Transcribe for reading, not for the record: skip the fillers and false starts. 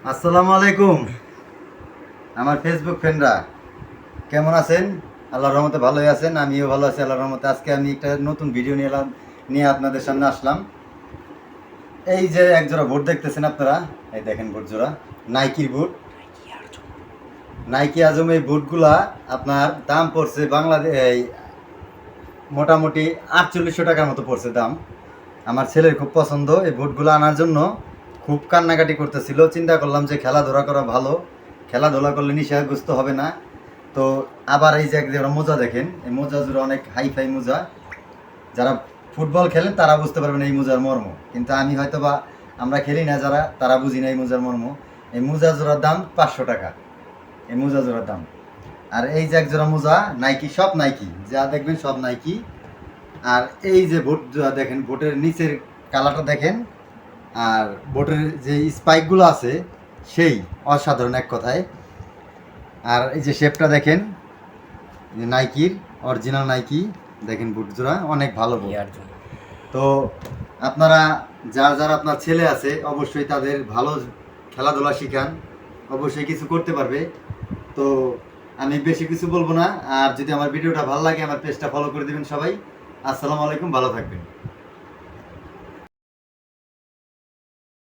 আসসালামু আলাইকুম আমার ফেসবুক ফ্রেন্ডরা, কেমন আছেন? আল্লাহর রহমতে ভালোই আছেন, আমিও ভালো আছি আল্লাহর রহমতে। আজকে আমি একটা নতুন ভিডিও নিয়ে আপনাদের সামনে আসলাম। এই যে এক জোড়া বুট দেখতেছেন আপনারা, এই দেখেন বুট জোড়া, নাইকির বুট, নাইকি আজম। এই বুটগুলা আপনার দাম পড়ছে বাংলাদেশ মোটামুটি 4800 টাকার মতো পড়ছে দাম। আমার ছেলের খুব পছন্দ এই বুটগুলো আনার জন্য, খুব কান্নাকাটি করতেছিল। চিন্তা করলাম যে খেলাধুলা করা ভালো, খেলাধুলা করলে নেশাগ্রস্ত হবে না। তো আবার এই যে এক জোড়া মোজা দেখেন, এই মোজা জোড়া অনেক হাইফাই মোজা। যারা ফুটবল খেলেন তারা বুঝতে পারবেন এই মোজার মর্ম, কিন্তু আমি হয়তো বা আমরা খেলি না যারা, তারা বুঝি না এই মোজার মর্ম। এই মোজা জোড়ার দাম 500 টাকা, এই মোজা জোড়ার দাম। আর এই যে এক জোড়া মোজা নাইকি, সব নাইকি, যা দেখবেন সব নাইকি। আর এই যে বুট দেখেন, বুটের নিচের কালারটা দেখেন, আর বুটের যে স্পাইকগুলো আছে সেই অসাধারণ এক কথায়। আর এই যে শেপটা দেখেন, যে নাইকির অরিজিনাল নাইকি, দেখেন বুট জোড়া অনেক ভালো বুট। তো আপনারা যার যার আপনার ছেলে আছে অবশ্যই তাদের ভালো খেলাধুলা শিখান, অবশ্যই কিছু করতে পারবে। তো আমি বেশি কিছু বলবো না। আর যদি আমার ভিডিওটা ভালো লাগে আমার পেজটা ফলো করে দিবেন সবাই। আসসালামু আলাইকুম, ভালো থাকবেন।